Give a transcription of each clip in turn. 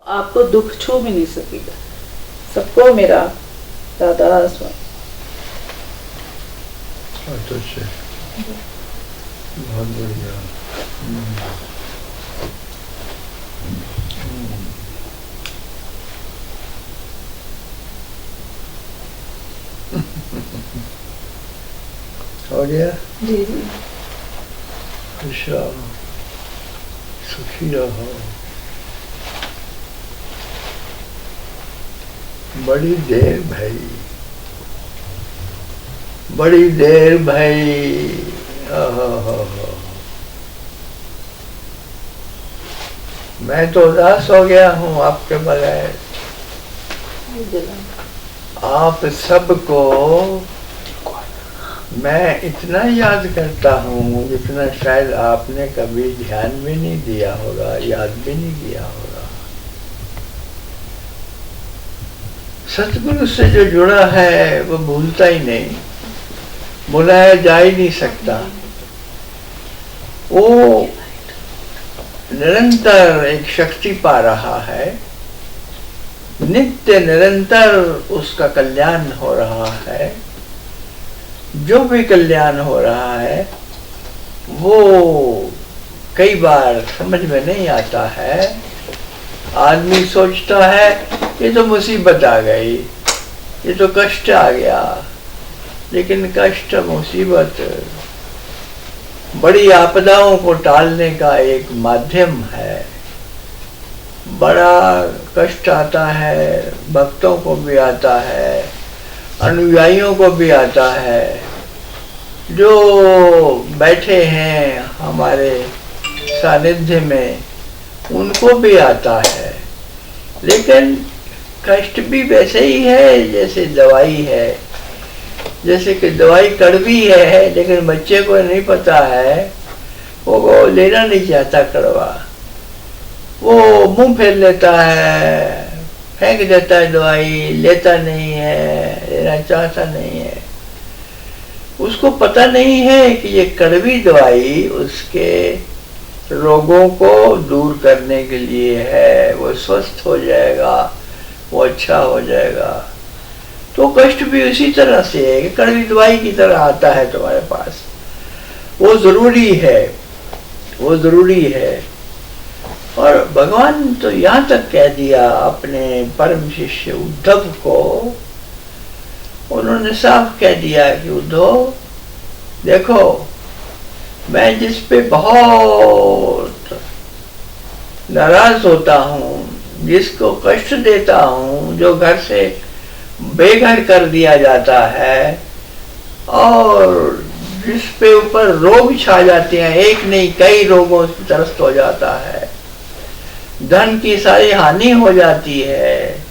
आपको दुख छू भी नहीं सकेगा। सबको मेरा राधा स्वामी। तो बहुत बढ़िया। हो गया जी जी। खुश रहो, सुखी रहो। बड़ी देर भाई, बड़ी देर भाई। मैं तो उदास हो गया हूँ आपके बगैर। आप सबको मैं इतना याद करता हूँ जितना शायद आपने कभी ध्यान भी नहीं दिया होगा, याद भी नहीं किया होगा। सतगुरु से जो जुड़ा है वो भूलता ही नहीं, भुलाया जा ही नहीं सकता। वो निरंतर एक शक्ति पा रहा है, नित्य निरंतर उसका कल्याण हो रहा है। जो भी कल्याण हो रहा है वो कई बार समझ में नहीं आता है। आदमी सोचता है ये तो मुसीबत आ गई, ये तो कष्ट आ गया, लेकिन कष्ट मुसीबत बड़ी आपदाओं को टालने का एक माध्यम है। बड़ा कष्ट आता है, भक्तों को भी आता है, अनुयायियों को भी आता है, जो बैठे हैं हमारे सानिध्य में उनको भी आता है। लेकिन कष्ट भी वैसे ही है जैसे दवाई है। जैसे कि दवाई कड़वी है, लेकिन बच्चे को नहीं पता है, वो लेना नहीं चाहता कड़वा, वो मुंह फेर लेता है, फेंक देता है दवाई, लेता नहीं है, लेना चाहता नहीं है। उसको पता नहीं है कि ये कड़वी दवाई उसके रोगों को दूर करने के लिए है, वो स्वस्थ हो जाएगा, वो अच्छा हो जाएगा। तो कष्ट भी उसी तरह से है कि कड़वी दवाई की तरह आता है तुम्हारे पास। वो जरूरी है, वो जरूरी है। और भगवान तो यहाँ तक कह दिया अपने परम शिष्य उद्धव को, उन्होंने साफ कह दिया कि उद्धव देखो, मैं जिस पे बहुत नाराज होता हूँ, जिसको कष्ट देता हूँ, जो घर से बेघर कर दिया जाता है और जिस पे ऊपर रोग छा जाते हैं, एक नहीं कई रोगों से त्रस्त हो जाता है, धन की सारी हानि हो जाती है,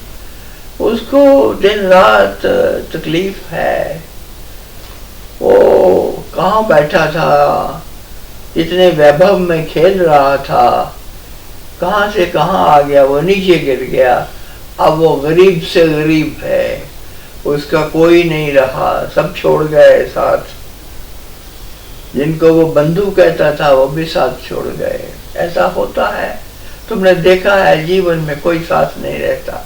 उसको दिन रात तकलीफ है। वो कहाँ बैठा था, इतने वैभव में खेल रहा था, कहाँ से कहाँ आ गया, वो नीचे गिर गया। अब वो गरीब से गरीब है, उसका कोई नहीं रहा, सब छोड़ गए साथ। जिनको वो बंधु कहता था वो भी साथ छोड़ गए। ऐसा होता है, तुमने देखा है, जीवन में कोई साथ नहीं रहता।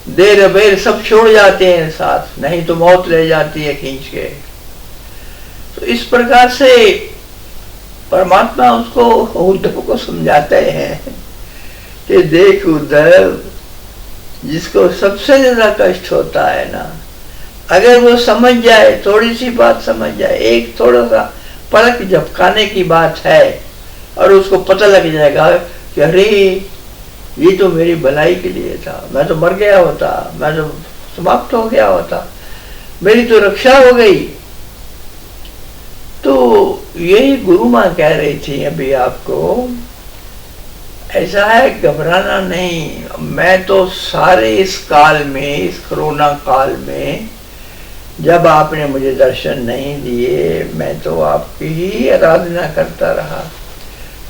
देर अबेर सब छोड़ जाते हैं साथ, नहीं तो मौत ले जाती है खींच के। तो इस प्रकार से परमात्मा उसको उद्धव को समझाते हैं कि देख उद्धव, जिसको सबसे ज्यादा कष्ट होता है ना, अगर वो समझ जाए, थोड़ी सी बात समझ जाए, एक थोड़ा सा पलक झपकाने की बात है, और उसको पता लग जाएगा कि अरे ये तो मेरी भलाई के लिए था, मैं तो मर गया होता, मैं तो समाप्त हो गया होता, मेरी तो रक्षा हो गई। तो यही गुरु माँ कह रही थी अभी आपको, ऐसा है, घबराना नहीं। मैं तो सारे इस काल में, इस कोरोना काल में, जब आपने मुझे दर्शन नहीं दिए, मैं तो आपकी ही आराधना करता रहा।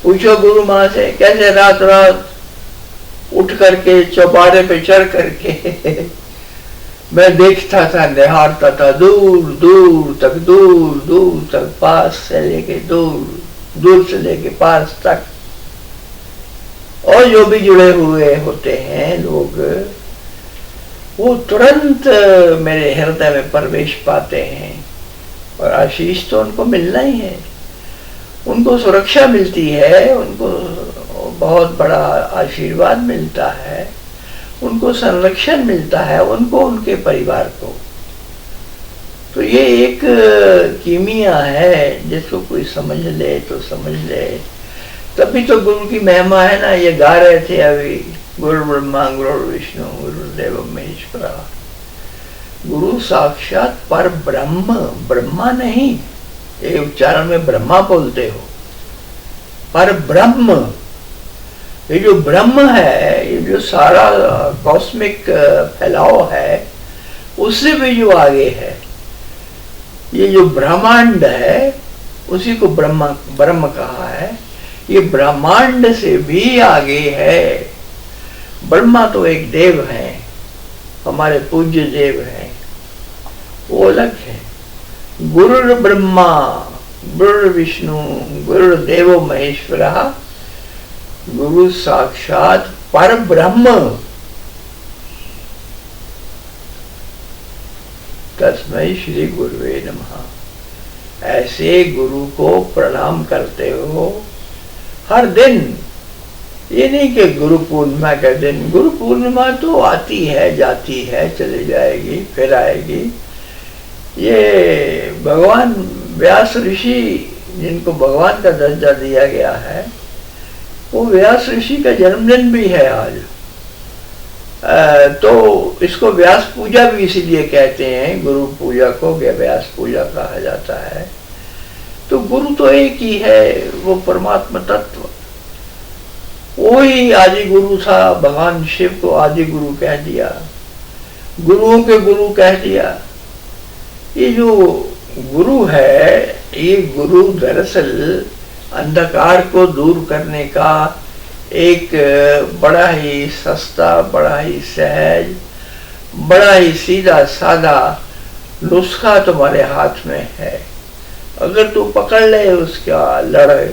पूछो गुरु माँ से, कैसे रात रात उठ करके चौबारे पे चढ़ करके मैं देखता था, निहारता था दूर दूर तक, दूर दूर तक, पास से लेके दूर, दूर से लेके पास तक। और जो भी जुड़े हुए होते हैं लोग, वो तुरंत मेरे हृदय में प्रवेश पाते हैं और आशीष तो उनको मिलना ही है। उनको सुरक्षा मिलती है, उनको बहुत बड़ा आशीर्वाद मिलता है, उनको संरक्षण मिलता है, उनको, उनके परिवार को। तो ये एक कीमिया है, जिसको कोई समझ ले तो समझ ले। तभी तो गुरु की महिमा है ना, ये गा रहे थे अभी, गुरु ब्रह्मा गुरु विष्णु गुरुदेव महेश्वरा। गुरु साक्षात पर ब्रह्म, ब्रह्मा नहीं, ये उच्चारण में ब्रह्मा बोलते हो, पर ब्रह्म, ये जो ब्रह्म है, ये जो सारा कॉस्मिक फैलाव है, उससे भी जो आगे है, ये जो ब्रह्मांड है उसी को ब्रह्म कहा है। ये ब्रह्मांड से भी आगे है। ब्रह्मा तो एक देव हैं, हमारे पूज्य देव हैं, वो अलग है। गुरु ब्रह्मा गुरु विष्णु गुरुदेव महेश्वरा, गुरु साक्षात पर ब्रह्म, तस्मै श्री गुरुवे नमः। ऐसे गुरु को प्रणाम करते हो हर दिन। ये नहीं कि गुरु पूर्णिमा के दिन, गुरु पूर्णिमा तो आती है जाती है, चली जाएगी फिर आएगी। ये भगवान व्यास ऋषि, जिनको भगवान का दर्जा दिया गया है, वो व्यास ऋषि का जन्मदिन भी है आज। तो इसको व्यास पूजा भी इसीलिए कहते हैं, गुरु पूजा को व्यास पूजा कहा जाता है। तो गुरु तो एक ही है, वो परमात्मा तत्व, वही आदि गुरु था। भगवान शिव को आदि गुरु कह दिया, गुरुओं के गुरु कह दिया। ये जो गुरु है, ये गुरु दरअसल अंधकार को दूर करने का एक बड़ा ही सस्ता, बड़ा ही सहज, बड़ा ही सीधा साधा नुस्खा तुम्हारे हाथ में है। अगर तू पकड़ ले उसका लड़,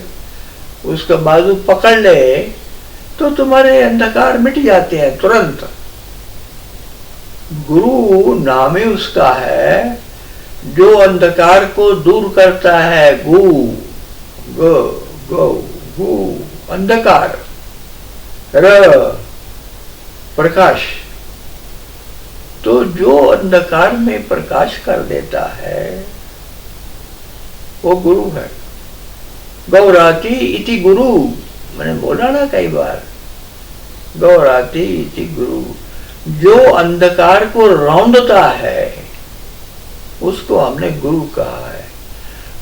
उसका बाजू पकड़ ले, तो तुम्हारे अंधकार मिट जाते हैं तुरंत। गुरु नाम ही उसका है जो अंधकार को दूर करता है। गु गो गो गु अंधकार, र प्रकाश। तो जो अंधकार में प्रकाश कर देता है वो गुरु है। गौराती इति गुरु, मैंने बोला ना कई बार, गौराती इति गुरु। जो अंधकार को रौंदता है उसको हमने गुरु कहा है।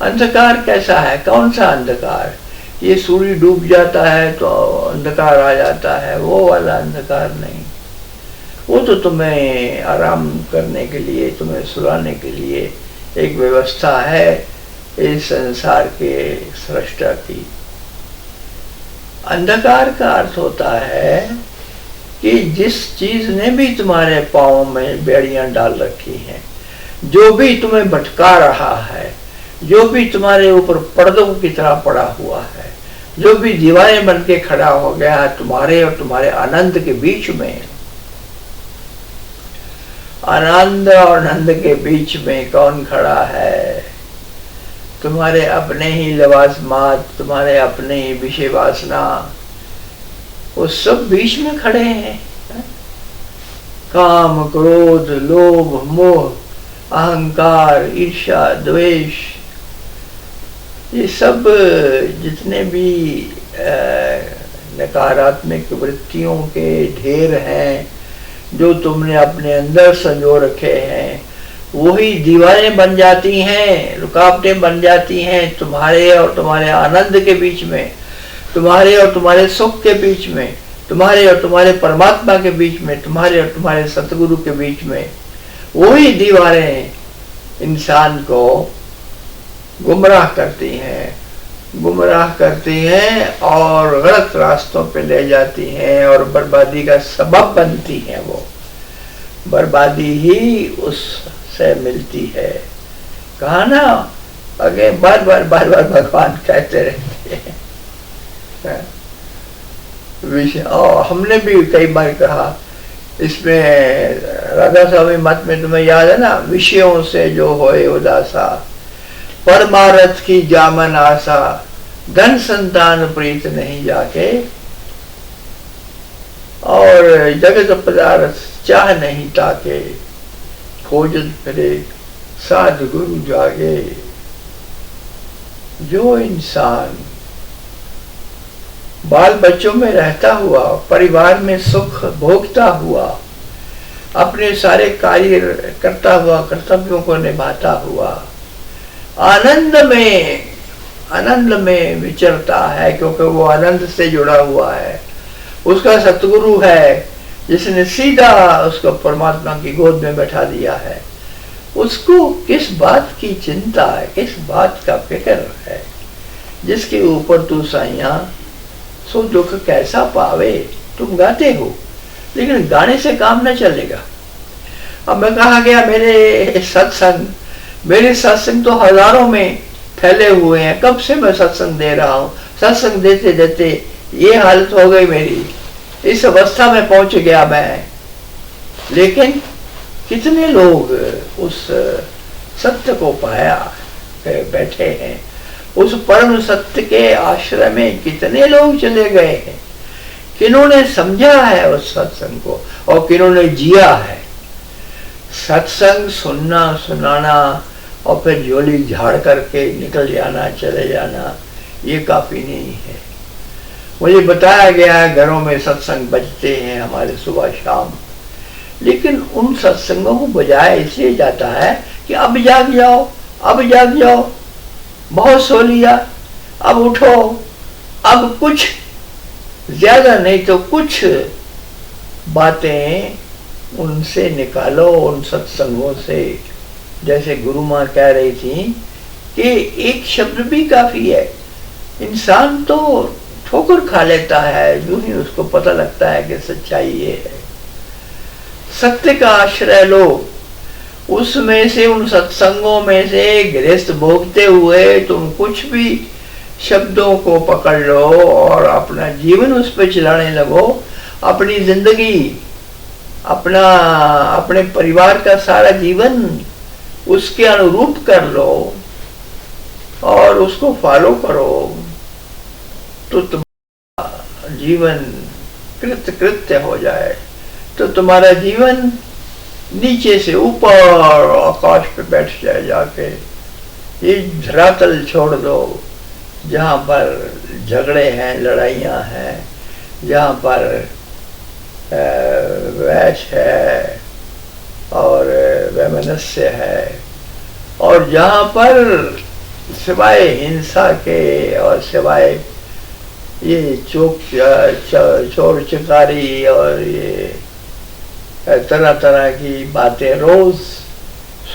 अंधकार कैसा है, कौन सा अंधकार? ये सूर्य डूब जाता है तो अंधकार आ जाता है, वो वाला अंधकार नहीं। वो तो तुम्हें आराम करने के लिए, तुम्हें सुलाने के लिए एक व्यवस्था है इस संसार के सृष्टा की। अंधकार का अर्थ होता है कि जिस चीज ने भी तुम्हारे पाँव में बेड़ियां डाल रखी हैं, जो भी तुम्हें भटका रहा है, जो भी तुम्हारे ऊपर पर्दों की तरह पड़ा हुआ है, जो भी दीवारें बन के खड़ा हो गया है तुम्हारे और तुम्हारे आनंद के बीच में, आनंद और आनंद के बीच में कौन खड़ा है? तुम्हारे अपने ही लवाजमात, तुम्हारे अपने ही विषय वासना, वो सब बीच में खड़े हैं। काम, क्रोध, लोभ, मोह, अहंकार, ईर्ष्या, द्वेष, ये सब जितने भी नकारात्मक वृत्तियों के ढेर हैं जो तुमने अपने अंदर संजो रखे हैं, वही दीवारें बन जाती हैं, रुकावटें बन जाती हैं तुम्हारे और तुम्हारे आनंद के बीच में, तुम्हारे और तुम्हारे सुख के बीच में, तुम्हारे और तुम्हारे परमात्मा के बीच में, तुम्हारे और तुम्हारे सतगुरु के बीच में। वही दीवारें इंसान को गुमराह करती हैं और गलत रास्तों पे ले जाती हैं और बर्बादी का सबब बनती हैं। वो बर्बादी ही उससे मिलती है। कहा ना, आगे बार बार भगवान कहते रहते हैं, विषय, और हमने भी कई बार कहा इसमें राधा स्वामी मत में, तुम्हें याद है ना, विषयों से जो होए उदासा, परमारथ की जामन आशा, धन संतान प्रीत नहीं जाके, और जगत पदार्थ चाह नहीं ताके, खोजत फिरे साध गुरु जागे। जो इंसान बाल बच्चों में रहता हुआ, परिवार में सुख भोगता हुआ, अपने सारे कार्य करता हुआ, कर्तव्यों को निभाता हुआ, आनंद में विचरता है, क्योंकि वो आनंद से जुड़ा हुआ है, उसका सतगुरु है जिसने सीधा उसको परमात्मा की गोद में बैठा दिया है, उसको किस बात की चिंता है, किस बात का फिक्र है, जिसके ऊपर तू साइया सो दुख कैसा पावे। तुम गाते हो, लेकिन गाने से काम न चलेगा। अब मैं कहा गया मेरे सत्संग तो हजारों में फैले हुए हैं, कब से मैं सत्संग दे रहा हूँ, सत्संग देते देते ये हालत हो गई मेरी, इस अवस्था में पहुंच गया मैं। लेकिन कितने लोग उस सत्य को पाया बैठे हैं, उस परम सत्य के आश्रय में कितने लोग चले गए हैं, किन्होंने समझा है उस सत्संग को और किन्होंने जिया है। सत्संग सुनना सुनाना और फिर झोली झाड़ करके निकल जाना, चले जाना, ये काफी नहीं है। मुझे बताया गया है घरों में सत्संग बजते हैं हमारे सुबह शाम, लेकिन उन सत्संगों को बजाया इसलिए जाता है कि अब जाग जाओ, अब जाग जाओ, बहुत सो लिया, अब उठो, अब कुछ ज्यादा नहीं तो कुछ बातें उनसे निकालो, उन सत्संगों से। जैसे गुरु माँ कह रही थी कि एक शब्द भी काफी है। इंसान तो ठोकर खा लेता है, यूं ही उसको पता लगता है कि सच्चाई ये है। सत्य का आश्रय लो, उसमें से, उन सत्संगों में से गृहस्थ भोगते हुए तुम कुछ भी शब्दों को पकड़ लो और अपना जीवन उस पर चलाने लगो। अपनी जिंदगी, अपने परिवार का सारा जीवन उसके अनुरूप कर लो और उसको फॉलो करो, तो तुम्हारा जीवन कृत्य हो जाए, तो तुम्हारा जीवन नीचे से ऊपर आकाश पे बैठ जाए जाके। ये धरातल छोड़ दो जहाँ पर झगड़े हैं, लड़ाइयाँ हैं, जहाँ पर वैश है और वैमनस्य है, और जहाँ पर सिवाय हिंसा के और सिवाय ये चोर चिकारी और ये तरह तरह की बातें रोज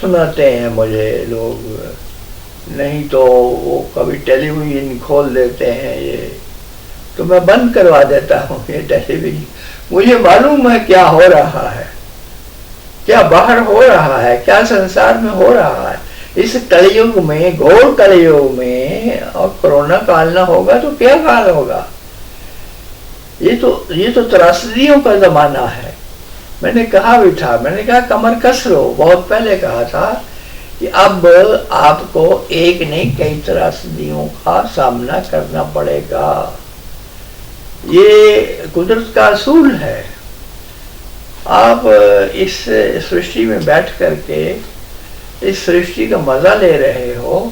सुनाते हैं मुझे लोग, नहीं तो वो कभी टेलीविजन खोल देते हैं, ये तो मैं बंद करवा देता हूँ ये टेलीविजन। मुझे मालूम है क्या हो रहा है, क्या बाहर हो रहा है, क्या संसार में हो रहा है। इस कलयुग में, घोर कलयुग में, और कोरोना काल ना होगा तो क्या काल होगा। ये तो त्रासदियों का जमाना है। मैंने कहा भी था, मैंने कहा कमर कस लो, बहुत पहले कहा था कि अब आपको एक नहीं कई त्रासदियों का सामना करना पड़ेगा। ये कुदरत का असूल है। आप इस सृष्टि में बैठ करके इस सृष्टि का मजा ले रहे हो,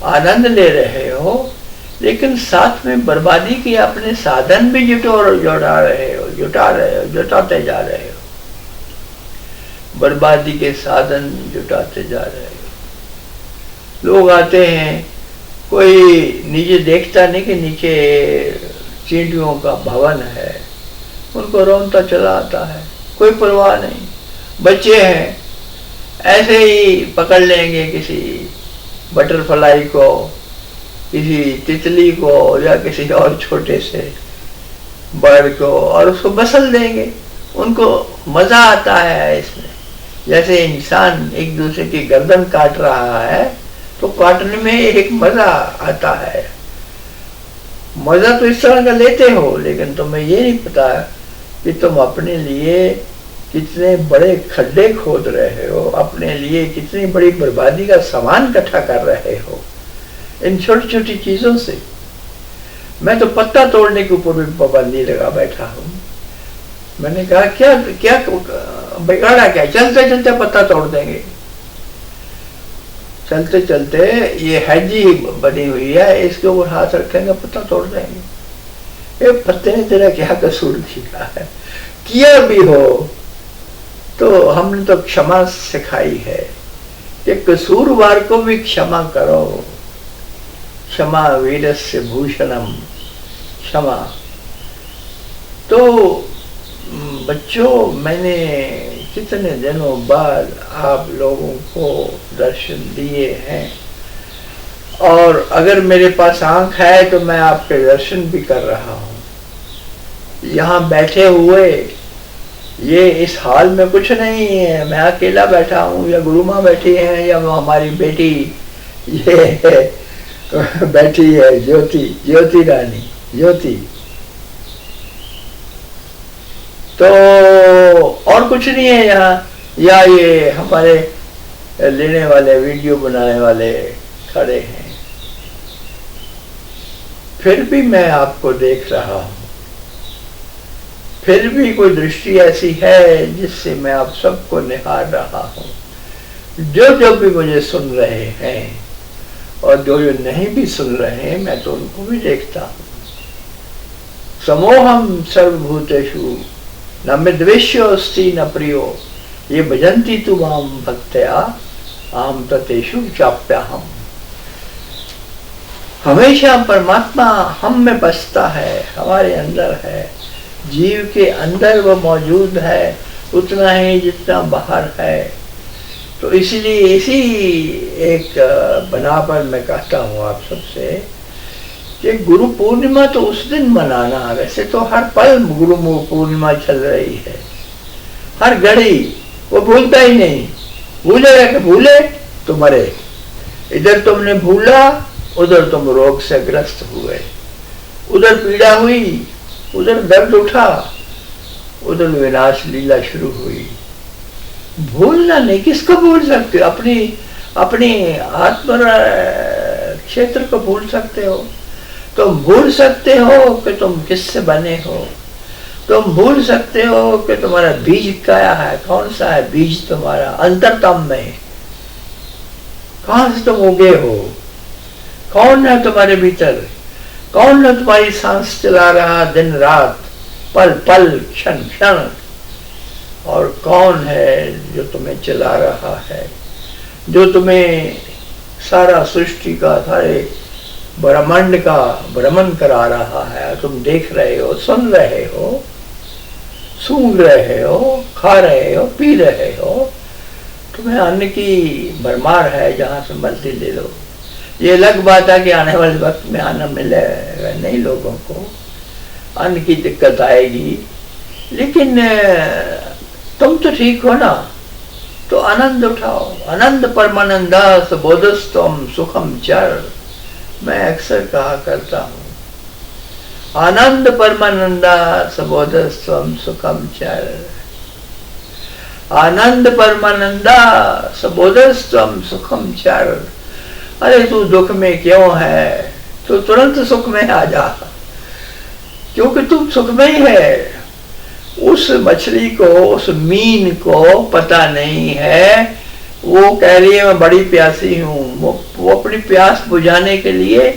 आनंद ले रहे हो, लेकिन साथ में बर्बादी के अपने साधन भी जुटाते जा रहे हो, बर्बादी के साधन जुटाते जा रहे हो। लोग आते हैं, कोई नीचे देखता नहीं कि नीचे चींटियों का भवन है, उनको रौनता चला आता है, कोई परवाह नहीं। बच्चे हैं, ऐसे ही पकड़ लेंगे किसी बटरफ्लाई को, किसी तितली को या किसी और छोटे से बर्ड को, और उसको बसल देंगे। उनको मजा आता है इसमें। जैसे इंसान एक दूसरे की गर्दन काट रहा है तो काटने में एक मजा आता है। मजा तो इस तरह का लेते हो, लेकिन तुम्हें ये नहीं पता कि तुम अपने लिए कितने बड़े खड्डे खोद रहे हो, अपने लिए कितनी बड़ी बर्बादी का सामान इकट्ठा कर रहे हो इन छोटी छोटी चीजों से। मैं तो पत्ता तोड़ने के ऊपर भी पाबंदी लगा बैठा हूँ। मैंने कहा क्या क्या बिगाड़ा क्या, चलते चलते पत्ता तोड़ देंगे। चलते चलते ये हैजी बनी हुई है, इसके ऊपर हाथ रखेंगे पत्ता तोड़ देंगे। ये पत्ते ने तेरा क्या कसूर किया है? किया भी हो तो हमने तो क्षमा सिखाई है कि कसूरवार को भी क्षमा करो। क्षमा वीरस्य भूषणम, क्षमा। तो बच्चों, मैंने कितने दिनों बाद आप लोगों को दर्शन दिए हैं, और अगर मेरे पास आंख है तो मैं आपके दर्शन भी कर रहा हूँ। यहाँ बैठे हुए ये इस हाल में कुछ नहीं है, मैं अकेला बैठा हूँ, या गुरु माँ बैठी है, या हमारी बेटी ये बैठी है ज्योति, ज्योति रानी, ज्योति। तो और कुछ नहीं है यहाँ, या ये हमारे लेने वाले, वीडियो बनाने वाले खड़े हैं। फिर भी मैं आपको देख रहा हूँ, फिर भी कोई दृष्टि ऐसी है जिससे मैं आप सबको निहार रहा हूँ। जो भी मुझे सुन रहे हैं और जो नहीं भी सुन रहे हैं, मैं तो उनको भी देखता हूँ। समोहम सर्वभूतेषु न मिद्वेष्योऽस्ति न प्रियो ये भजन्ति तु मां भक्त्या आम ततेषु चाप्यहम्। हमेशा परमात्मा हम में बसता है, हमारे अंदर है। जीव के अंदर वो मौजूद है उतना ही जितना बाहर है। तो इसीलिए इसी एक बना पर मैं कहता हूँ आप सबसे कि गुरु पूर्णिमा तो उस दिन मनाना, वैसे तो हर पल गुरु पूर्णिमा चल रही है, हर घड़ी। वो भूलता ही नहीं, भूलेगा कि भूले तो मरे। इधर तुमने भूला, उधर तुम रोग से ग्रस्त हुए, उधर पीड़ा हुई, उधर दर्द उठा, उधर विनाश लीला शुरू हुई। भूलना नहीं, किसको भूल सकते हो? अपनी आत्म क्षेत्र को भूल सकते हो। तुम भूल सकते हो कि तुम किससे बने हो। तुम भूल सकते हो कि तुम्हारा बीज क्या है, कौन सा है बीज तुम्हारा अंतरतम में, कहां से तुम उगे हो, कौन है तुम्हारे भीतर, कौन है तुम्हारी सांस चला रहा दिन रात, पल पल, क्षण क्षण, और कौन है जो तुम्हें चला रहा है, जो तुम्हें सारा सृष्टि का, सारे ब्रह्मांड का भ्रमण करा रहा है। तुम देख रहे हो, सुन रहे हो, सूंघ रहे हो, खा रहे हो, पी रहे हो। तुम्हें अन्न की भरमार है, जहां से मर्जी ले लो। ये अलग बात है कि आने वाले वक्त में अन्न मिलेगा नहीं, लोगों को अन्न की दिक्कत आएगी, लेकिन तुम तो ठीक हो ना, तो आनंद उठाओ। आनंद परमानंदा बोधस्तम सुखम चर, मैं अक्सर कहा करता हूँ, आनंद परमानंदा सबोधस्वम सुखम चर, आनंद परमानंदा सबोधस्वम सुखम चर। अरे तू दुख में क्यों है, तो तुरंत सुख में आ जा, क्योंकि तू सुख में ही है। उस मछली को, उस मीन को पता नहीं है, वो कह रही है मैं बड़ी प्यासी हूँ। वो अपनी प्यास बुझाने के लिए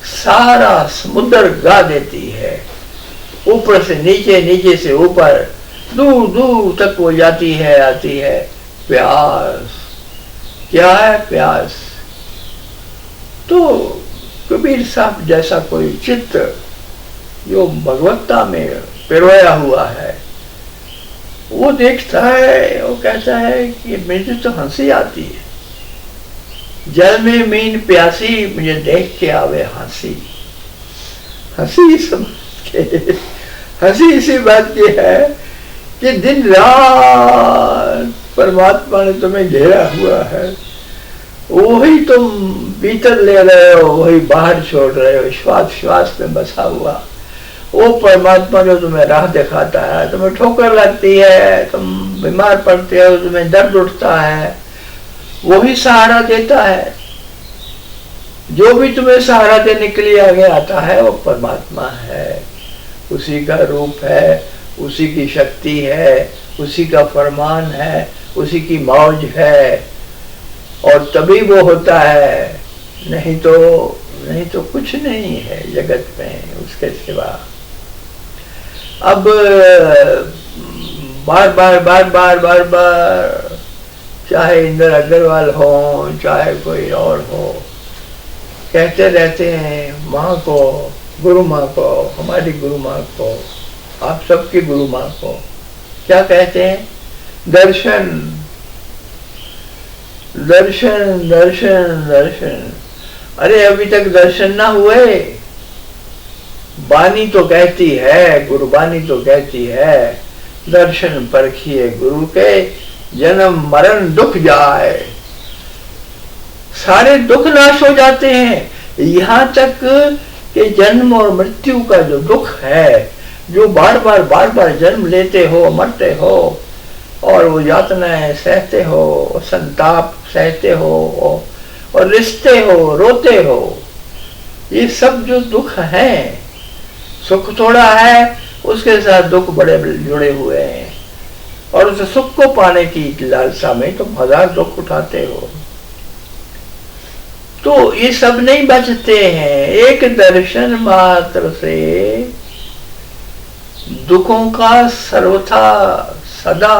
सारा समुद्र गा देती है, ऊपर से नीचे, नीचे से ऊपर, दूर दूर तक वो जाती है, आती है। प्यास क्या है? प्यास तो कबीर साहब जैसा कोई चित्त जो भगवत्ता में पिरोया हुआ है, वो देखता है, वो कहता है कि मुझे तो हंसी आती है, जल में मीन प्यासी, मुझे देख के आवे हंसी। हंसी समझ के, हंसी इसी बात की है कि दिन रात परमात्मा ने तुम्हें घेरा हुआ है, वही तुम भीतर ले रहे हो, वही बाहर छोड़ रहे हो, श्वास श्वास में बसा हुआ वो परमात्मा जो तुम्हें राह दिखाता है। तुम्हें ठोकर लगती है, तुम बीमार पड़ते हो, तुम्हें दर्द उठता है, वही सहारा देता है। जो भी तुम्हें सहारा देने के लिए आगे आता है वो परमात्मा है, उसी का रूप है, उसी की शक्ति है, उसी का फरमान है, उसी की मौज है, और तभी वो होता है। नहीं तो कुछ नहीं है जगत में उसके सिवा। अब बार चाहे इंद्र अग्रवाल हो, चाहे कोई और हो, कहते रहते हैं माँ को, गुरु माँ को, हमारी गुरु माँ को, आप सबकी गुरु माँ को क्या कहते हैं? दर्शन दर्शन दर्शन दर्शन। अरे अभी तक दर्शन ना हुए। बानी तो कहती है, गुरुबानी तो कहती है, दर्शन परखिए गुरु के, जन्म मरण दुख जाए। सारे दुख नाश हो जाते हैं, यहाँ तक कि जन्म और मृत्यु का जो दुख है, जो बार बार जन्म लेते हो, मरते हो, और वो यातनाएं सहते हो, संताप सहते हो, और रिश्ते हो, रोते हो, ये सब जो दुख हैं, सुख थोड़ा है उसके साथ दुख बड़े जुड़े हुए हैं, और उस सुख को पाने की लालसा में तुम हजार दुख उठाते हो। तो ये सब नहीं बचते हैं। एक दर्शन मात्र से दुखों का सर्वथा सदा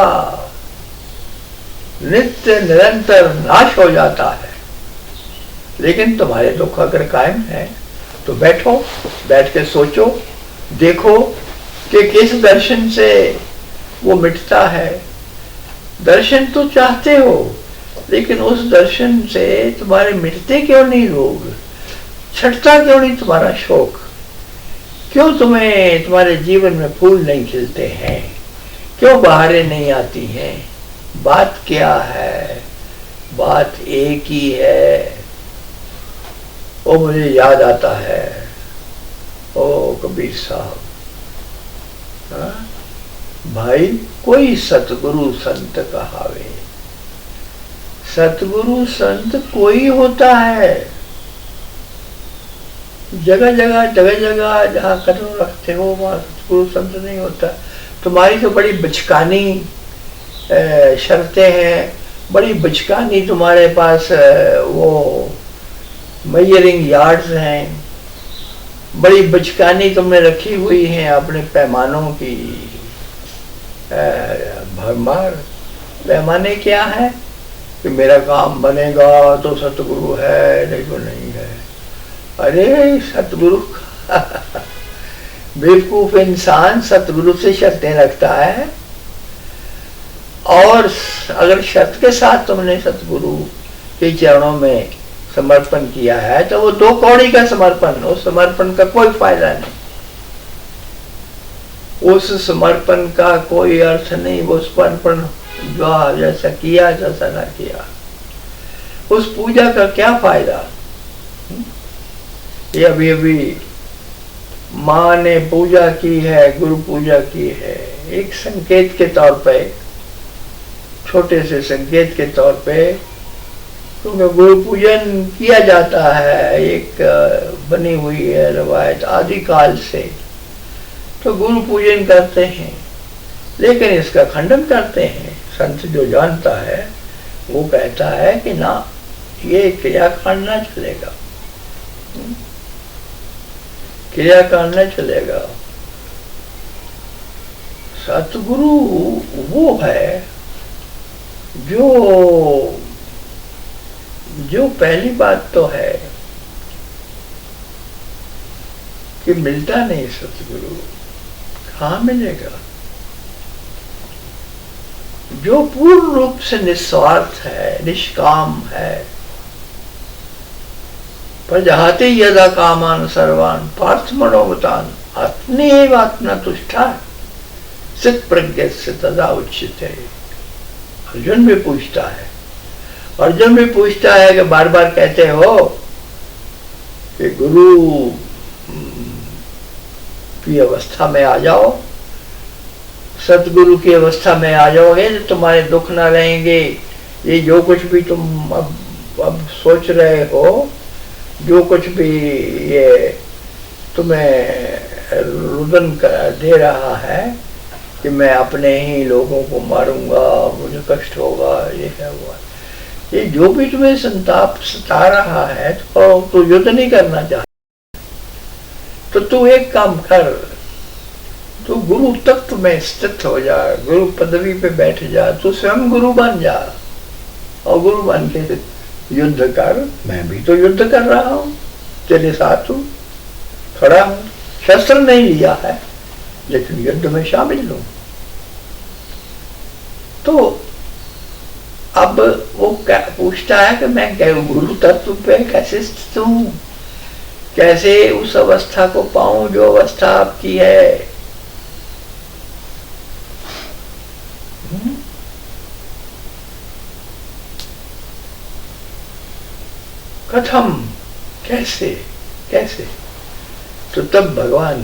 नित्य निरंतर नाश हो जाता है। लेकिन तुम्हारे दुख अगर कायम है तो बैठो, बैठ के सोचो, देखो कि किस दर्शन से वो मिटता है। दर्शन तो चाहते हो, लेकिन उस दर्शन से तुम्हारे मिटते क्यों नहीं रोग, छटता क्यों नहीं तुम्हारा शोक, क्यों तुम्हारे जीवन में फूल नहीं खिलते हैं, क्यों बहारें नहीं आती हैं? बात क्या है? बात एक ही है। वो मुझे याद आता है, ओ कबीर साहब, भाई कोई सतगुरु संत कहावे। सतगुरु संत कोई होता है, जगह जगह जहाँ कदम रखते हो वहाँ सतगुरु संत नहीं होता। तुम्हारी तो बड़ी बचकानी शर्तें हैं, बड़ी बचकानी तुम्हारे पास वो मेजरिंग यार्ड्स हैं, बड़ी बचकानी तुमने रखी हुई हैं अपने पैमानों की भरमार। पैमाने क्या है कि मेरा काम बनेगा तो सतगुरु है, नहीं तो नहीं है। अरे सतगुरु बेवकूफ इंसान सतगुरु से शर्तें रखता है, और अगर शर्त के साथ तुमने सतगुरु के चरणों में समर्पण किया है तो वो दो कौड़ी का समर्पण, उस समर्पण का कोई फायदा नहीं, उस समर्पण का कोई अर्थ नहीं। वो समर्पण जो जैसा किया जैसा ना किया, उस पूजा का क्या फायदा? ये अभी माँ ने पूजा की है, गुरु पूजा की है, एक संकेत के तौर पे, छोटे से संकेत के तौर पे, क्योंकि गुरु पूजन किया जाता है, एक बनी हुई है रवायत आदि काल से, तो गुरु पूजन करते हैं। लेकिन इसका खंडन करते हैं। संत जो जानता है वो कहता है कि ना, ये क्रियाकांड ना चलेगा, क्रियाकांड न चलेगा। सतगुरु वो है जो पहली बात तो है कि मिलता नहीं सतगुरु, कहाँ मिलेगा? जो पूर्ण रूप से निस्वार्थ है, निष्काम है, प्रजहाति यदा कामान सर्वान पार्थ मनोगतान आत्मेव आत्मा तुष्टा सिद्ध प्रज्ञ से तदा उचित है। अर्जुन भी पूछता है, अर्जुन भी पूछता है कि बार बार कहते हो कि गुरु की अवस्था में आ जाओ, सतगुरु की अवस्था में आ जाओगे तो तुम्हारे दुख ना रहेंगे। ये जो कुछ भी तुम अब सोच रहे हो, जो कुछ भी ये तुम्हें रुदन दे रहा है कि मैं अपने ही लोगों को मारूंगा, मुझे कष्ट होगा, ये है हुआ, ये जो भी तुम्हें संताप सता रहा है तो तू युद्ध नहीं करना चाहता, तो तू एक काम कर, तू गुरु तत्व में स्थित हो जा, गुरु पदवी पे बैठ जा, तू स्वयं गुरु बन जा और गुरु बन के युद्ध कर। मैं भी तो युद्ध कर रहा हूं, तेरे साथ हूं, खड़ा हूं, शस्त्र नहीं लिया है लेकिन युद्ध में शामिल हूं। तो अब वो क्या पूछता है कि मैं गुरु तत्व पे कैसे स्थित हूं, कैसे उस अवस्था को पाऊं जो अवस्था आपकी है। कथम, कैसे कैसे। तो तब भगवान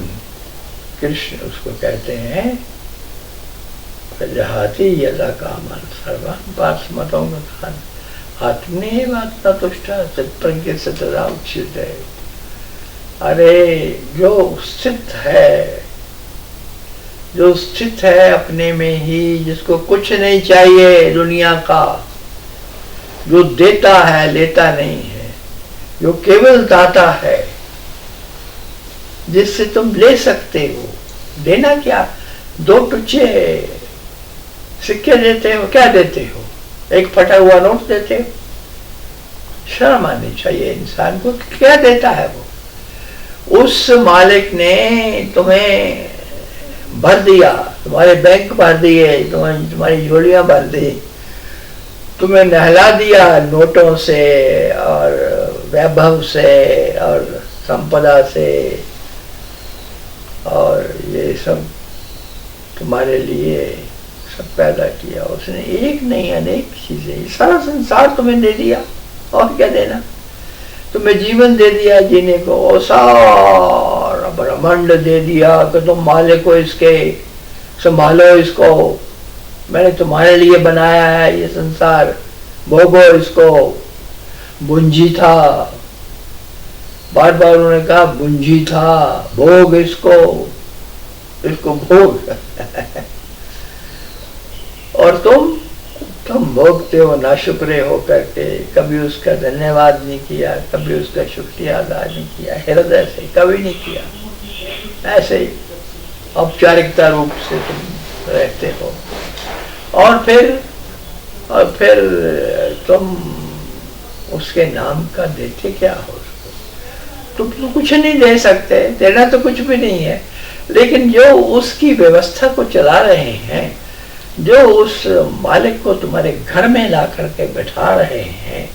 कृष्ण उसको कहते हैं प्रजहाति यदा कामन सर्वान् पार्थमतो गतान् आत्मनेव आत्मतुष्टा तत्प्रज्ञ सतदा उच्यते। अरे जो स्थित है अपने में ही, जिसको कुछ नहीं चाहिए दुनिया का, जो देता है लेता नहीं है, जो केवल दाता है, जिससे तुम ले सकते हो। देना क्या, 2 टुच्चे सिक्के देते हो, क्या देते हो, एक फटा हुआ नोट देते हो। शर्म आनी चाहिए इंसान को, क्या देता है वो। उस मालिक ने तुम्हें भर दिया, तुम्हारे बैंक भर दिए, तुम्हारी झोलियां भर दी, तुम्हें नहला दिया नोटों से और वैभव से और संपदा से, और ये सब तुम्हारे लिए सब पैदा किया उसने। एक नहीं अनेक चीजें, सारा संसार तुम्हें दे दिया, और क्या देना। तुम्हें जीवन दे दिया जीने को, और सारा ब्रह्मांड दे दिया कि तुम मालिक हो इसके, संभालो इसको, मैंने तुम्हारे लिए बनाया है ये संसार, भोगो इसको। बुंजी था, बार बार उन्होंने कहा बुंजी था, भोग इसको भोग और तुम भोगते हो नाशुक्रे हो करके, कभी उसका धन्यवाद नहीं किया, कभी उसका शुक्रिया अदा नहीं किया, हृदय से कभी नहीं किया। ऐसे ही औपचारिकता रूप से तुम रहते हो, और फिर तुम उसके नाम का देते क्या हो उसको। तुम तो कुछ नहीं दे सकते, देना तो कुछ भी नहीं है, लेकिन जो उसकी व्यवस्था को चला रहे हैं, जो उस मालिक को तुम्हारे घर में ला करके बैठा रहे हैं,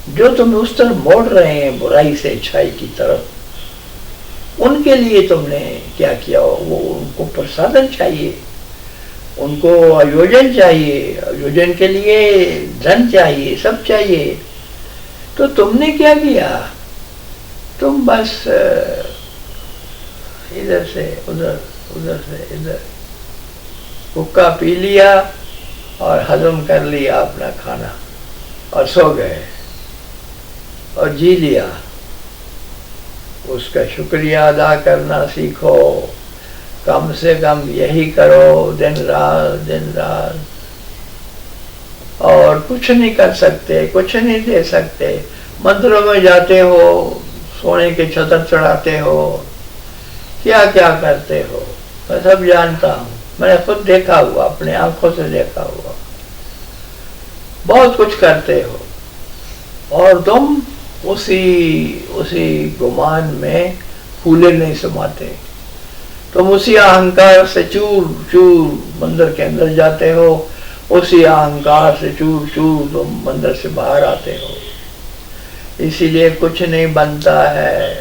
जो तुम उस तरफ मोड़ रहे हैं बुराई से अच्छाई की तरफ, उनके लिए तुमने क्या किया। वो उनको प्रसादन चाहिए, उनको आयोजन चाहिए, आयोजन के लिए धन चाहिए, सब चाहिए। तो तुमने क्या किया, तुम बस इधर से उधर, उधर से इधर हुक्का पी लिया और हजम कर लिया अपना खाना और सो गए और जी लिया। उसका शुक्रिया अदा करना सीखो, कम से कम यही करो दिन रात। और कुछ नहीं कर सकते, कुछ नहीं दे सकते। मंदिरों में जाते हो, सोने के छतर चढ़ाते हो, क्या क्या करते हो, मैं सब जानता हूँ, मैंने खुद देखा हुआ, अपने आंखों से देखा हुआ। बहुत कुछ करते हो और तुम उसी गुमान में फूले नहीं समाते। तुम उसी अहंकार से चूर चूर मंदिर के अंदर जाते हो, उसी अहंकार से चूर चूर तुम मंदिर से बाहर आते हो। इसीलिए कुछ नहीं बनता है,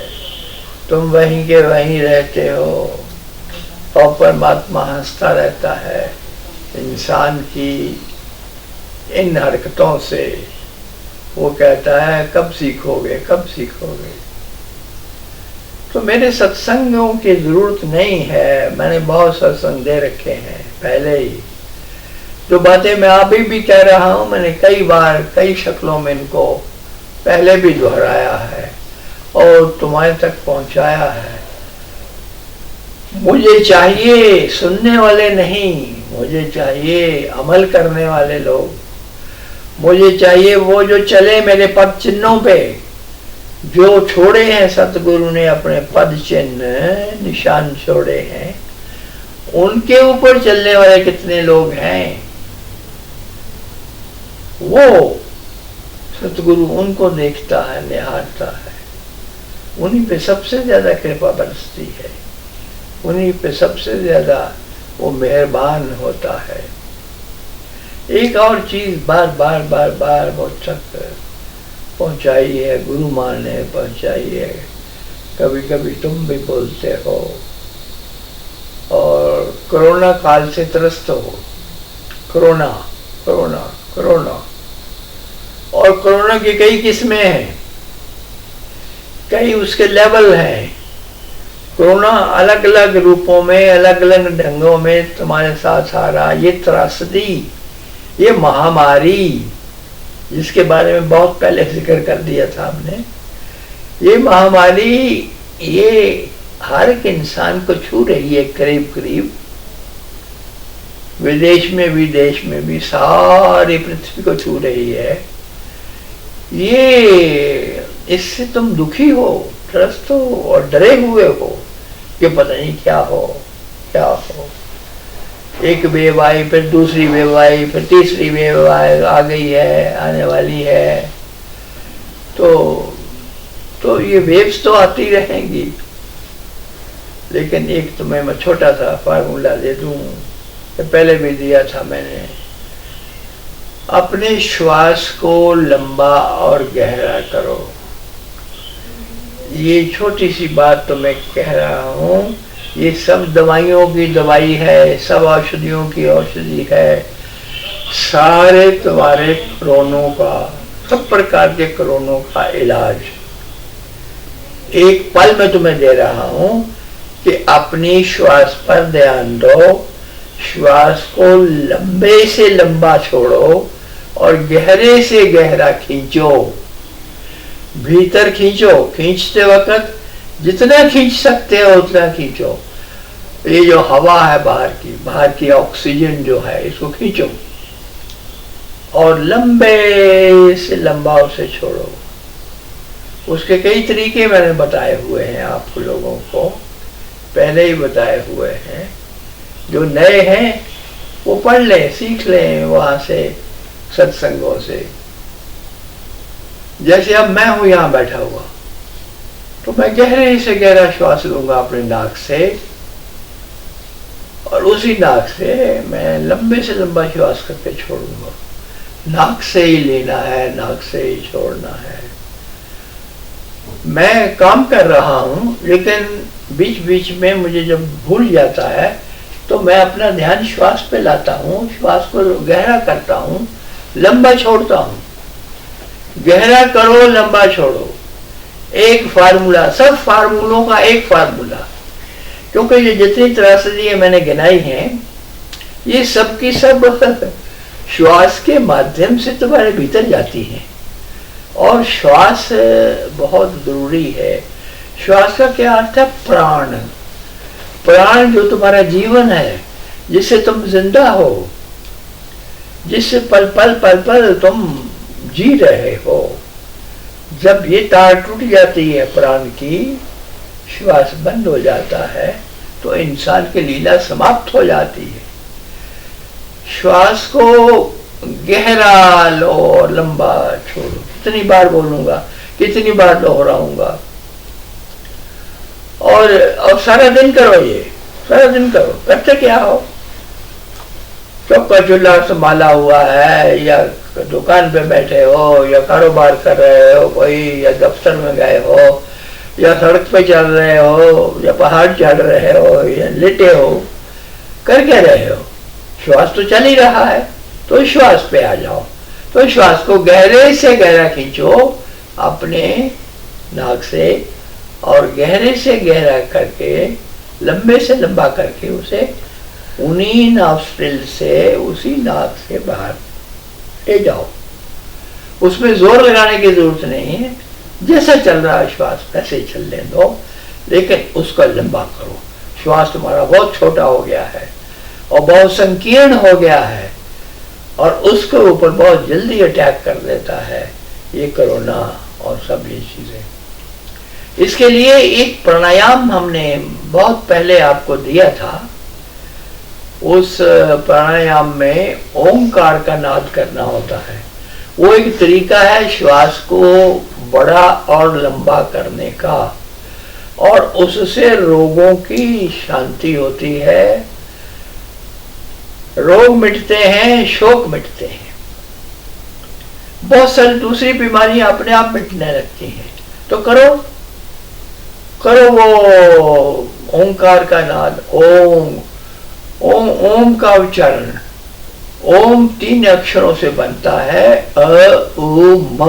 तुम वहीं के वहीं रहते हो और परमात्मा हंसता रहता है इंसान की इन हरकतों से, वो कहता है कब सीखोगे, कब सीखोगे। तो मेरे सत्संगों की जरूरत नहीं है, मैंने बहुत सत्संग दे रखे हैं पहले ही। जो बातें मैं अभी भी कह रहा हूं, मैंने कई बार कई शक्लों में इनको पहले भी दोहराया है और तुम्हारे तक पहुंचाया है। मुझे चाहिए सुनने वाले नहीं, मुझे चाहिए अमल करने वाले लोग। मुझे चाहिए वो जो चले मेरे पद चिन्हों पे, जो छोड़े हैं सतगुरु ने अपने पद चिन्ह निशान छोड़े हैं, उनके ऊपर चलने वाले कितने लोग हैं। वो सतगुरु उनको देखता है, निहारता है। उन्हीं पे सबसे ज्यादा कृपा बरसती है, उन्हीं पे सबसे ज्यादा वो मेहरबान होता है। एक और चीज बार बार बार बार मुझ तक पहुंचाई है, गुरु माँ ने पहुंचाई है, कभी कभी तुम भी बोलते हो, और कोरोना काल से त्रस्त हो। कोरोना कोरोना कोरोना, और कोरोना की कई किस्में हैं, कई उसके लेवल हैं। कोरोना अलग अलग रूपों में, अलग अलग ढंगों में तुम्हारे साथ आ रहा। ये त्रासदी, ये महामारी, जिसके बारे में बहुत पहले जिक्र कर दिया था हमने, ये महामारी ये हर एक इंसान को छू रही है करीब करीब। विदेश में भी, देश में भी, सारी पृथ्वी को छू रही है। ये इससे तुम दुखी हो, त्रस्त हो और डरे हुए हो कि पता नहीं क्या हो क्या हो। एक वेव आई, फिर दूसरी वेव आई, फिर तीसरी वेव आ गई है, आने वाली है। तो ये वेव्स तो आती रहेंगी, लेकिन एक तुम्हें मैं छोटा सा फार्मूला दे दूं, पहले भी दिया था मैंने। अपने श्वास को लंबा और गहरा करो। ये छोटी सी बात तो मैं कह रहा हूं, ये सब दवाइयों की दवाई है, सब औषधियों की औषधि है। सारे तुम्हारे कोरोनों का, सब प्रकार के कोरोनों का इलाज एक पल में तुम्हें दे रहा हूं कि अपनी श्वास पर ध्यान दो। श्वास को लंबे से लंबा छोड़ो और गहरे से गहरा खींचो। भीतर खींचो, खींचते वक्त जितना खींच सकते हो उतना खींचो। ये जो हवा है बाहर की ऑक्सीजन जो है, इसको खींचो और लंबे से लंबा उसे छोड़ो। उसके कई तरीके मैंने बताए हुए हैं, आप लोगों को पहले ही बताए हुए हैं। जो नए हैं वो पढ़ लें, सीख लें वहां से, सत्संगों से। जैसे अब मैं हूं यहां बैठा हुआ, तो मैं गहरे से गहरा श्वास लूंगा अपने नाक से, और उसी नाक से मैं लंबे से लंबा श्वास करके छोड़ूंगा। नाक से ही लेना है, नाक से ही छोड़ना है। मैं काम कर रहा हूं, लेकिन बीच बीच में मुझे जब भूल जाता है तो मैं अपना ध्यान श्वास पे लाता हूं, श्वास को गहरा करता हूं, लंबा छोड़ता हूं। गहरा करो, लंबा छोड़ो, एक फार्मूला, सब फार्मूलों का एक फार्मूला। क्योंकि ये जितनी त्रासदी मैंने गिनाई हैं, ये सब की सब श्वास के माध्यम से तुम्हारे भीतर जाती हैं, और श्वास बहुत जरूरी है। श्वास का क्या अर्थ है? प्राण। प्राण जो तुम्हारा जीवन है, जिससे तुम जिंदा हो, जिससे पल पल तुम जी रहे हो। जब ये तार टूट जाती है प्राण की, श्वास बंद हो जाता है, तो इंसान की लीला समाप्त हो जाती है। श्वास को गहरा लो और लंबा छोड़ो। कितनी बार बोलूंगा, कितनी बार दोहराऊंगा। और सारा दिन करो, ये सारा दिन करो। करते क्या हो? चौका चूल्हा संभाला हुआ है, या दुकान पे बैठे हो, या कारोबार कर रहे हो कोई, या दफ्तर में गए हो, या सड़क पे चल रहे हो, या पहाड़ चढ़ रहे हो, या लेटे हो, कर क्या रहे हो? श्वास तो चल ही रहा है, तो श्वास पे आ जाओ। तो श्वास को गहरे से गहरा खींचो अपने नाक से, और गहरे से गहरा करके लंबे से लंबा करके उसे उन्हीं नॉस्ट्रिल से, उसी नाक से बाहर ले जाओ। उसमें जोर लगाने की जरूरत नहीं है, जैसा चल रहा है श्वास वैसे ही चलने दो, लेकिन उसको लंबा करो। श्वास तुम्हारा बहुत छोटा हो गया है और बहुत संकीर्ण हो गया है, और उसके ऊपर बहुत जल्दी अटैक कर देता है ये कोरोना और सब ये चीजें। इसके लिए एक प्राणायाम हमने बहुत पहले आपको दिया था। उस प्राणायाम में ओंकार का नाद करना होता है। वो एक तरीका है श्वास को बड़ा और लंबा करने का, और उससे रोगों की शांति होती है, रोग मिटते हैं, शोक मिटते हैं, बहुत सारी दूसरी बीमारियां अपने आप मिटने लगती हैं। तो करो करो वो ओंकार का नाद, ओम ओम ओम का उच्चारण। ओम 3 अक्षरों से बनता है, अ उ म।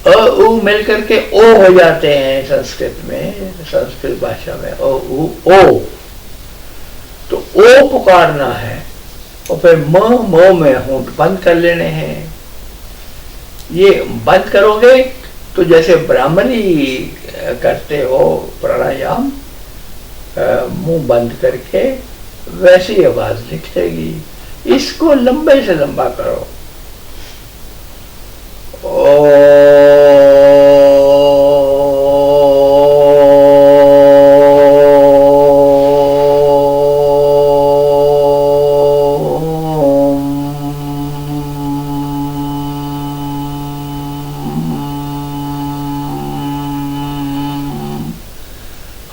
अ उ मिलकर के ओ हो जाते हैं संस्कृत में, संस्कृत भाषा में अ उ ओ। तो ओ पुकारना है, और फिर म में होंठ बंद कर लेने हैं। ये बंद करोगे तो जैसे ब्राह्मणी करते हो प्राणायाम मुंह बंद करके, वैसी आवाज निकलेगी। इसको लंबे से लंबा करो।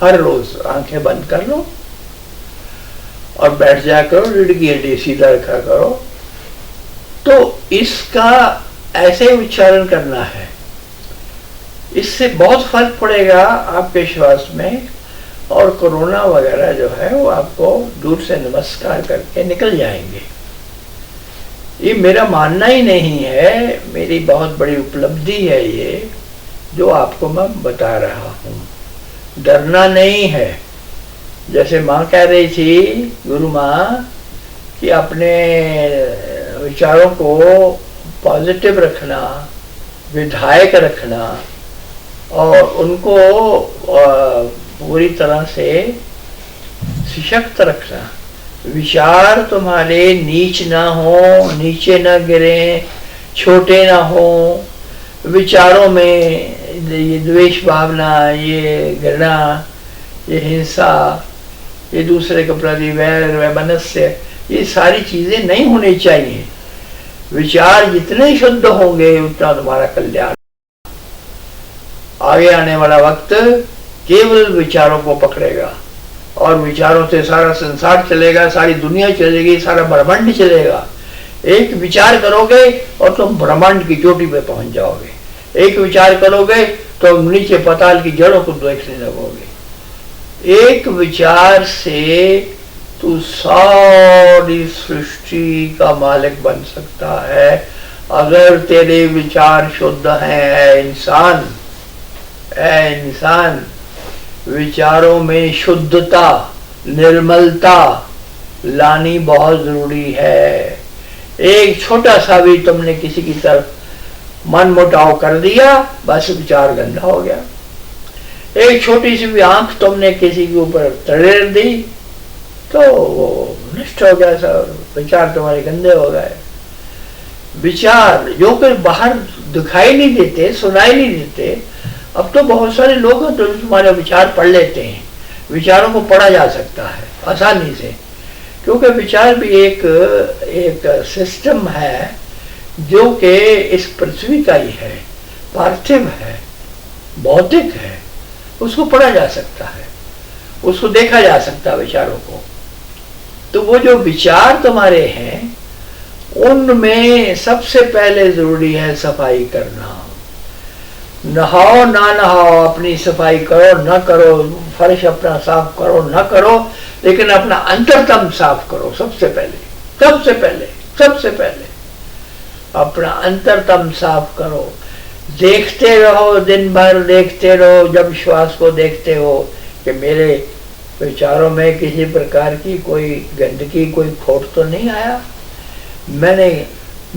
हर रोज आंखें बंद कर लो और बैठ जाया करो, रीढ़ की हड्डी सीधा रखा करो। तो इसका ऐसे उच्चारण करना है, इससे बहुत फर्क पड़ेगा आपके श्वास में, और कोरोना वगैरह जो है वो आपको दूर से नमस्कार करके निकल जाएंगे। ये मेरा मानना ही नहीं है, मेरी बहुत बड़ी उपलब्धि है ये जो आपको मैं बता रहा हूँ। डरना नहीं है। जैसे माँ कह रही थी, गुरु माँ, कि अपने विचारों को पॉजिटिव रखना, विधायक रखना, और उनको पूरी तरह से सशक्त रखना। विचार तुम्हारे नीच ना हो, नीचे ना गिरे, छोटे ना हो। विचारों में ये द्वेष भावना, ये घृणा, ये हिंसा, ये दूसरे के प्रति वैर वैमनस्य, ये सारी चीजें नहीं होनी चाहिए। विचार जितने शुद्ध होंगे उतना तुम्हारा कल्याण। आगे आने वाला वक्त केवल विचारों को पकड़ेगा, और विचारों से सारा संसार चलेगा, सारी दुनिया चलेगी, सारा ब्रह्मांड चलेगा। एक विचार करोगे और तुम ब्रह्मांड की चोटी पे पहुंच जाओगे। एक विचार करोगे तो नीचे पाताल की जड़ों को देखने लगोगे। एक विचार से तू सारी सृष्टि का मालिक बन सकता है, अगर तेरे विचार शुद्ध हैं। इंसान, विचारों में शुद्धता, निर्मलता लानी बहुत जरूरी है। एक छोटा सा भी तुमने किसी की तरफ मन मुटाव कर दिया, बस विचार गंदा हो गया। एक छोटी सी भी आंख तुमने किसी के ऊपर तड़ेर दी तो वो नष्ट हो गया, सब विचार तुम्हारे गंदे हो गए। विचार जो कि बाहर दिखाई नहीं देते, सुनाई नहीं देते, अब तो बहुत सारे लोग हैं जो तुम्हारे विचार पढ़ लेते हैं। विचारों को पढ़ा जा सकता है आसानी से, क्योंकि विचार भी एक सिस्टम है जो कि इस पृथ्वी का ही है, पार्थिव है, भौतिक है। उसको पढ़ा जा सकता है, उसको देखा जा सकता है विचारों को। तो वो जो विचार तुम्हारे हैं उनमें सबसे पहले जरूरी है सफाई करना। नहाओ ना नहाओ, अपनी सफाई करो ना करो, फर्श अपना साफ करो ना करो, लेकिन अपना अंतरतम साफ करो सबसे पहले, सबसे पहले, सबसे पहले। अपना अंतरतम साफ करो, देखते रहो, दिन भर देखते रहो। जब श्वास को देखते हो कि मेरे विचारों में किसी प्रकार की कोई गंदगी, कोई खोट तो नहीं आया, मैंने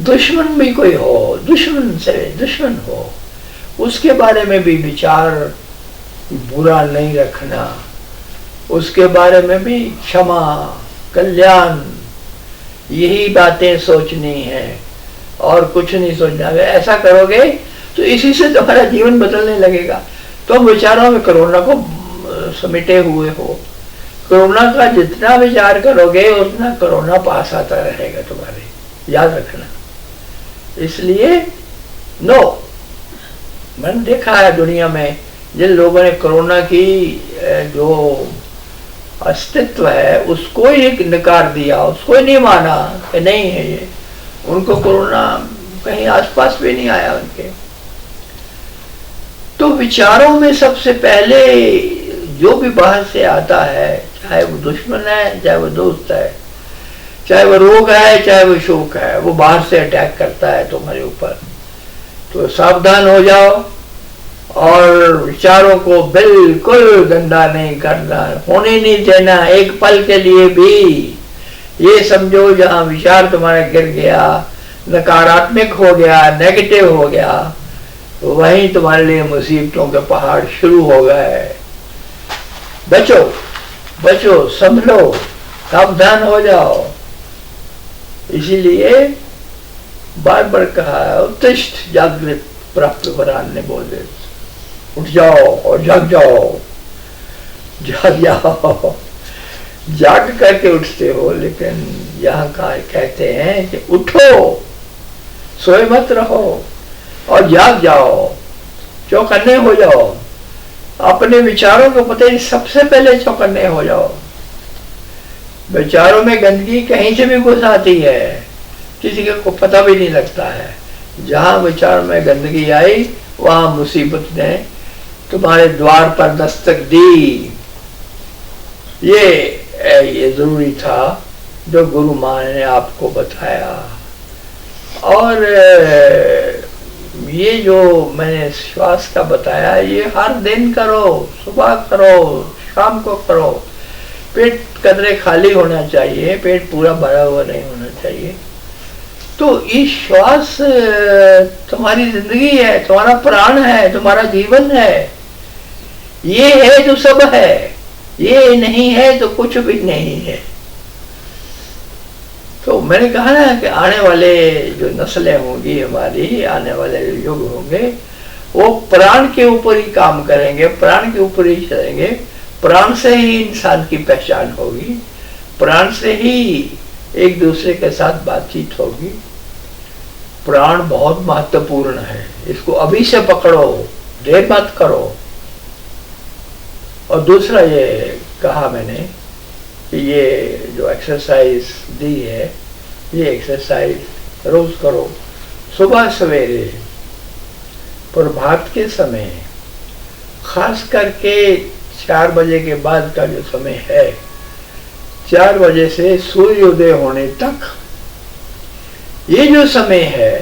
दुश्मन भी कोई हो, दुश्मन से दुश्मन हो, उसके बारे में भी विचार बुरा नहीं रखना, उसके बारे में भी क्षमा, कल्याण, यही बातें सोचनी है और कुछ नहीं सोचना। अगर ऐसा करोगे तो इसी से तुम्हारा जीवन बदलने लगेगा। तुम विचारों में कोरोना को समेटे हुए हो, कोरोना का जितना विचार करोगे उतना कोरोना पास आता रहेगा तुम्हारे, याद रखना। इसलिए नो, मैंने देखा है दुनिया में जिन लोगों ने कोरोना की जो अस्तित्व है उसको ही नकार दिया, उसको ही नहीं माना कि नहीं है ये, उनको कोरोना कहीं आसपास भी नहीं आया उनके। तो विचारों में सबसे पहले जो भी बाहर से आता है, चाहे वो दुश्मन है, चाहे वो दोस्त है, चाहे वो रोग है, चाहे वो शोक है, वो बाहर से अटैक करता है तुम्हारे ऊपर। तो सावधान हो जाओ और विचारों को बिल्कुल गंदा नहीं करना, होने नहीं देना एक पल के लिए भी। ये समझो जहां विचार तुम्हारा गिर गया, नकारात्मक हो गया, नेगेटिव हो गया, तो वहीं तुम्हारे लिए मुसीबतों के पहाड़ शुरू हो गए। बचो बचो, संभलो, सावधान हो जाओ। इसीलिए बार बार कहा है, उत्तिष्ठ जागृत प्राप्त वरान ने बोले, उठ जाओ और जाग जाओ, जाग जाओ। जाग करके उठते हो, लेकिन यहाँ का कहते हैं कि उठो, सोए मत रहो और जाग जाओ, चौकन्ने हो जाओ। अपने विचारों को पता ही सबसे पहले चौकन्ने हो जाओ। विचारों में गंदगी कहीं से भी घुस आती है, किसी को पता भी नहीं लगता है। जहां विचार में गंदगी आई वहां मुसीबत ने तुम्हारे द्वार पर दस्तक दी। ये जरूरी था जो गुरु माँ ने आपको बताया। और ये जो मैंने श्वास का बताया, ये हर दिन करो, सुबह करो, शाम को करो। पेट कतरे खाली होना चाहिए, पेट पूरा भरा हुआ नहीं होना चाहिए। तो ये श्वास तुम्हारी जिंदगी है, तुम्हारा प्राण है, तुम्हारा जीवन है। ये है तो सब है, ये नहीं है तो कुछ भी नहीं है। तो मैंने कहा ना कि आने वाले जो नस्लें होंगी हमारी, आने वाले जो युग होंगे, वो प्राण के ऊपर ही काम करेंगे, प्राण के ऊपर ही चलेंगे। प्राण से ही इंसान की पहचान होगी, प्राण से ही एक दूसरे के साथ बातचीत होगी। प्राण बहुत महत्वपूर्ण है, इसको अभी से पकड़ो, देर मत करो। और दूसरा ये कहा मैंने कि ये जो एक्सरसाइज दी है, ये एक्सरसाइज रोज करो, सुबह सवेरे, प्रभात के समय, खास करके 4 बजे के बाद का जो समय है, 4 बजे से सूर्योदय होने तक, ये जो समय है,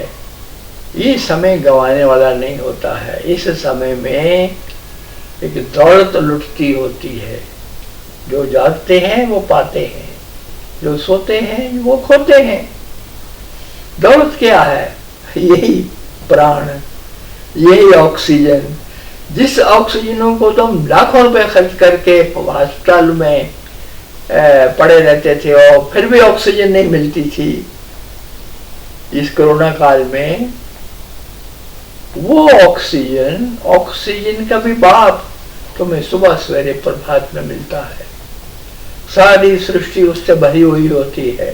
ये समय गंवाने वाला नहीं होता है। इस समय में एक दौलत लुटती होती है। जो जागते हैं वो पाते हैं, जो सोते हैं वो खोते हैं। दौलत क्या है? यही प्राण, यही ऑक्सीजन। जिस ऑक्सीजनों को तुम लाखों रुपए खर्च करके अस्पताल में पड़े रहते थे और फिर भी ऑक्सीजन नहीं मिलती थी, इस कोरोना काल में वो ऑक्सीजन का भी बाप तुम्हें सुबह सवेरे प्रभात में मिलता है। सारी सृष्टि उससे भरी हुई होती है।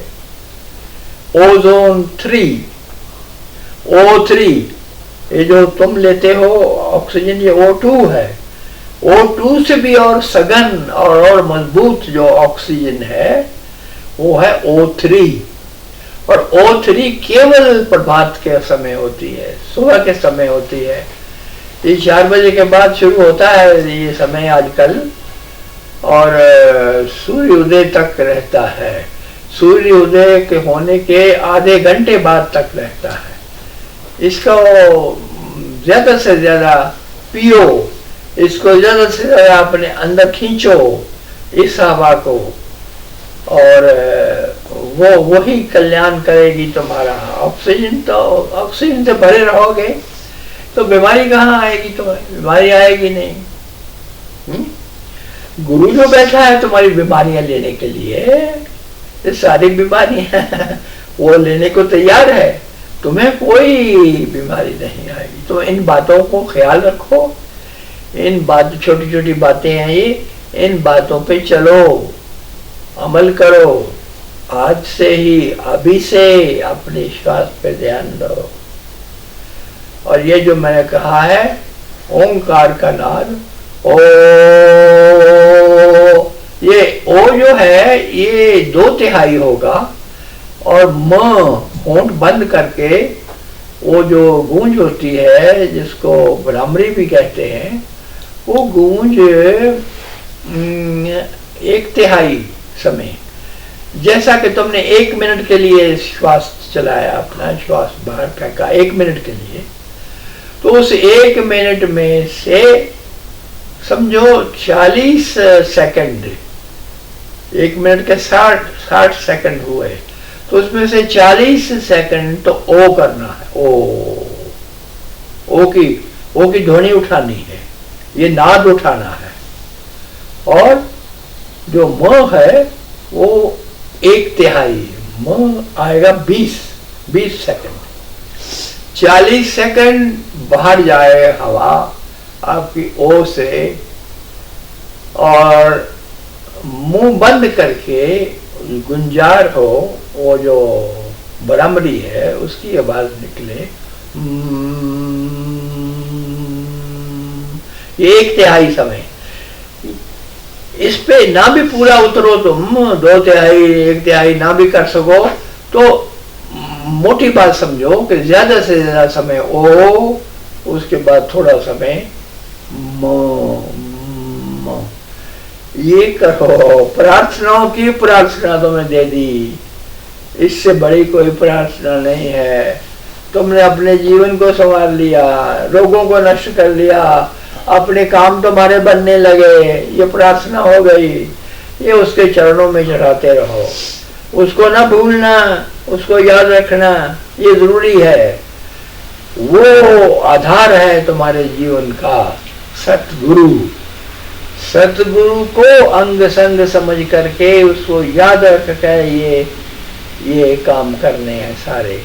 ओजोन 3, O3, ये जो तुम लेते हो ऑक्सीजन, ये O2 है। O2 से भी और सघन और मजबूत जो ऑक्सीजन है वो है O3। और O3 केवल प्रभात के समय होती है, सुबह के समय होती है। ये 4 बजे के बाद शुरू होता है ये समय आजकल, और सूर्योदय तक रहता है। सूर्योदय के होने के आधे घंटे बाद तक रहता है। इसको ज्यादा से ज्यादा पियो, इसको ज्यादा से ज्यादा अपने अंदर खींचो इस हवा को, और वो वही कल्याण करेगी तुम्हारा। ऑक्सीजन से भरे रहोगे तो बीमारी कहाँ आएगी तुम्हें? बीमारी आएगी नहीं। गुरु जो बैठा है तुम्हारी बीमारियां लेने के लिए, ये सारी बीमारियां वो लेने को तैयार है, तुम्हें कोई बीमारी नहीं आएगी। तो इन बातों को ख्याल रखो, इन बात छोटी छोटी बातें हैं ये, इन बातों पे चलो, अमल करो। आज से ही, अभी से अपने श्वास पे ध्यान दो। और ये जो मैंने कहा है ओंकार का नाद, ओ, ये ओ जो है ये 2/3 होगा, और म होंठ बंद करके वो जो गूंज होती है जिसको भ्रामरी भी कहते हैं, वो गूंज 1/3 समय, जैसा कि तुमने 1 मिनट के लिए श्वास चलाया, अपना श्वास बाहर फेंका 1 मिनट के लिए, तो उस 1 मिनट में से समझो 40 सेकंड, 1 मिनट के 60 सेकंड हुए, तो उसमें से 40 सेकंड तो ओ करना है। ओ की ध्वनि उठानी है, ये नाद उठाना है। और जो म है वो 1/3, म आएगा 20 सेकंड। 40 सेकंड बाहर जाए हवा आपकी ओ से, और मुंह बंद करके गुंजार हो, वो जो भ्रामरी है उसकी आवाज निकले, ये 1/3 समय। इस पे ना भी पूरा उतरो तुम, 2/3 1/3 ना भी कर सको तो मोटी बात समझो कि ज्यादा से ज्यादा समय ओ, उसके बाद थोड़ा समय म, ये करो। प्रार्थनाओं की प्रार्थना तुम्हें दे दी, इससे बड़ी कोई प्रार्थना नहीं है। तुमने अपने जीवन को संवार लिया, रोगों को नष्ट कर लिया, अपने काम तुम्हारे बनने लगे, ये प्रार्थना हो गई। ये उसके चरणों में चढ़ाते रहो, उसको ना भूलना, उसको याद रखना, ये जरूरी है। वो आधार है तुम्हारे जीवन का, सतगुरु। सतगुरु को अंग संग समझ करके उसको याद रख के ये काम करने हैं सारे।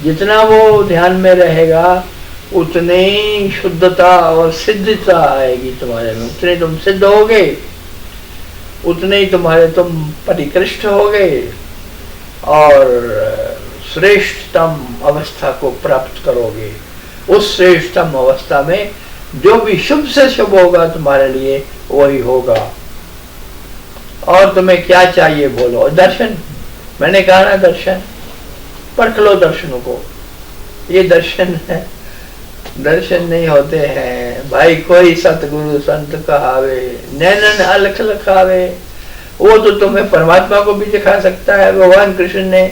जितना वो ध्यान में रहेगा उतने ही शुद्धता और सिद्धता आएगी तुम्हारे में, उतने तुम सिद्ध होगे, उतने ही तुम परिकृष्ट होगे और श्रेष्ठतम अवस्था को प्राप्त करोगे। उस श्रेष्ठतम अवस्था में जो भी शुभ से शुभ होगा तुम्हारे लिए वही होगा। और तुम्हें क्या चाहिए बोलो? दर्शन, मैंने कहा ना दर्शन, परख लो दर्शनों को। ये दर्शन है, दर्शन नहीं होते हैं भाई। कोई सतगुरु संत कहावे, नैनन अलख लखावे, वो तो तुम्हें परमात्मा को भी दिखा सकता है। भगवान कृष्ण ने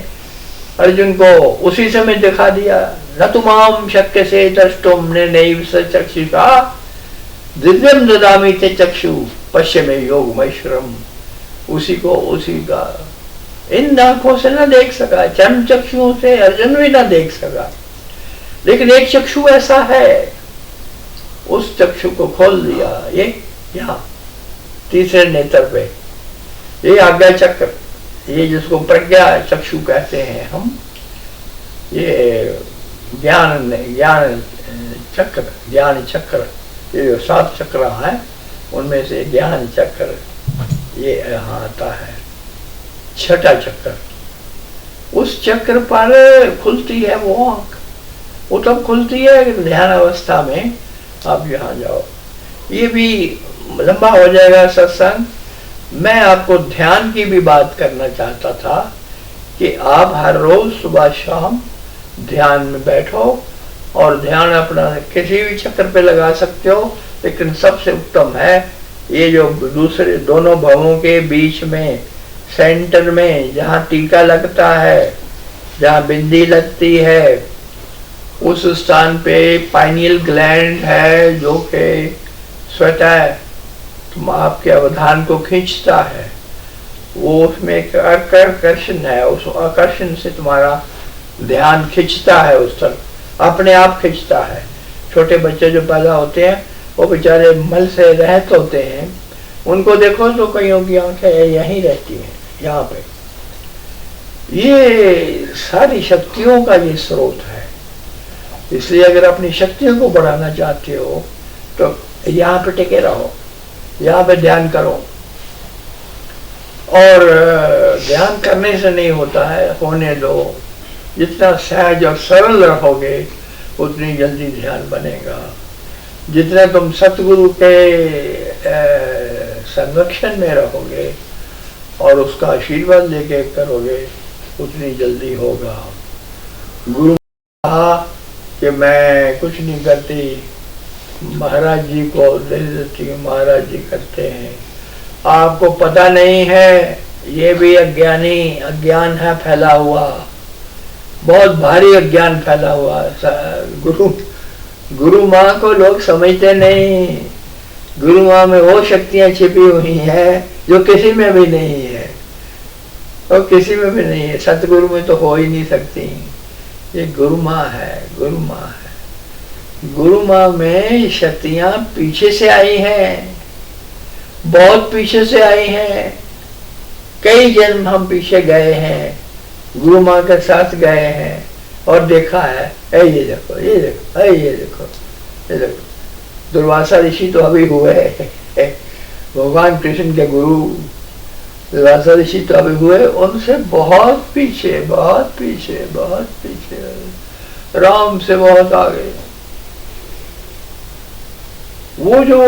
अर्जुन को उसी समय दिखा दिया, न तुमाम शक्य से द्रष्टुम नैव चक्षुषा दिव्यम ददामि ते चक्षु पश्य में योग मैश्वरम। उसी को, उसी का इन आंखों से न देख सका, चर्म चक्षुओं से अर्जुन भी न देख सका, लेकिन एक चक्षु ऐसा है, उस चक्षु को खोल दिया। ये यहाँ तीसरे नेत्र पे, ये आज्ञा चक्र, ये जिसको प्रज्ञा चक्षु कहते हैं हम, ये ज्ञान चक्र, ये जो 7 चक्र है उनमें से ज्ञान चक्र ये यहाँ आता है, छठा चक्र। उस चक्र पर खुलती है वो आंख, वो तब खुलती है ध्यान अवस्था में आप यहाँ जाओ। ये भी लंबा हो जाएगा सत्संग। मैं आपको ध्यान की भी बात करना चाहता था कि आप हर रोज सुबह शाम ध्यान में बैठो, और ध्यान अपना किसी भी चक्र पे लगा सकते हो, लेकिन सबसे उत्तम है ये जो दूसरे दोनों भवों के बीच में सेंटर में जहाँ टीका लगता है, जहाँ बिंदी लगती है, उस स्थान पे पाइनियल ग्लैंड है जो कि स्वतः तुम आपके अवधान को खींचता है। वो उसमें एक आकर्षण है, उस आकर्षण से तुम्हारा ध्यान खींचता है उस तरफ, अपने आप खींचता है। छोटे बच्चे जो पैदा होते हैं वो बेचारे मल से रहित होते हैं, उनको देखो तो कईयों की आंखें यहीं रहती हैं, यहाँ पे। ये सारी शक्तियों का ये स्रोत है। इसलिए अगर अपनी शक्तियों को बढ़ाना चाहते हो तो यहाँ पे टिके रहो, यहाँ पे ध्यान करो। और ध्यान करने से नहीं होता है, होने दो। जितना सहज और सरल रहोगे उतनी जल्दी ध्यान बनेगा। जितना तुम सतगुरु के संरक्षण में रहोगे और उसका आशीर्वाद लेके करोगे उतनी जल्दी होगा। गुरु कहा कि मैं कुछ नहीं करती, महाराज जी को दे देती हूँ, महाराज जी करते हैं। आपको पता नहीं है, ये भी अज्ञान है फैला हुआ, बहुत भारी अज्ञान फैला हुआ। गुरु माँ को लोग समझते नहीं। गुरु माँ में वो शक्तियां छिपी हुई हैं जो किसी में भी नहीं है, और किसी में भी नहीं है। सतगुरु में तो हो ही नहीं सकती। ये गुरु माँ है, गुरु माँ है। गुरु माँ में शक्तियां पीछे से आई हैं, बहुत पीछे से आई हैं। कई जन्म हम पीछे गए हैं, गुरु माँ के साथ गए हैं और देखा है। ये देखो, ये देखो, ये देखो, ये देखो। दुर्वासा ऋषि तो अभी हुए, भगवान कृष्ण के गुरु दुर्वासा ऋषि तो अभी हुए, उनसे बहुत पीछे, बहुत पीछे, बहुत पीछे, राम से बहुत आगे। वो जो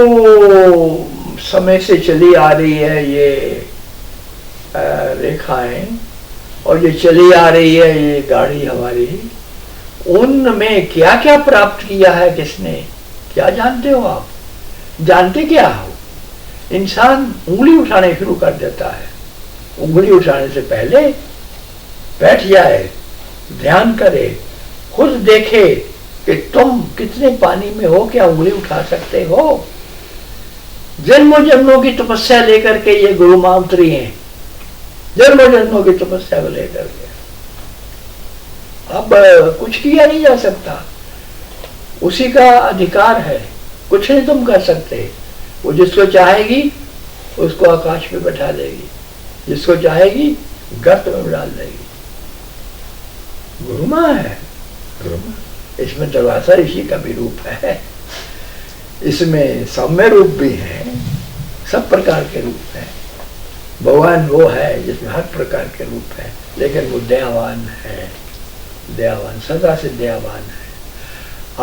समय से चली आ रही है ये रेखाएं, और ये चली आ रही है ये गाड़ी हमारी, उनमें क्या क्या प्राप्त किया है किसने, क्या जानते हो आप? जानते क्या हो? इंसान उंगली उठाने शुरू कर देता है। उंगली उठाने से पहले बैठ जाए, ध्यान करे, खुद देखे कि तुम कितने पानी में हो, क्या उंगली उठा सकते हो। जन्मों जन्मों की तपस्या लेकर के ये गुरु माँ उतरी हैं, जन्मों जन्मों की तपस्या को लेकर के। अब कुछ किया नहीं जा सकता, उसी का अधिकार है, कुछ नहीं तुम कर सकते। वो जिसको चाहेगी उसको आकाश में बैठा देगी, जिसको चाहेगी गर्त में डाल देगी। गुरु माँ है, गुरु माँ। इसमें दुर्वासा ऋषि का भी रूप है, इसमें सौम्य रूप भी है, सब प्रकार के रूप है। भगवान वो है जिसमें हर प्रकार के रूप है, लेकिन वो दयावान है, दयावान, सदा से दयावान है।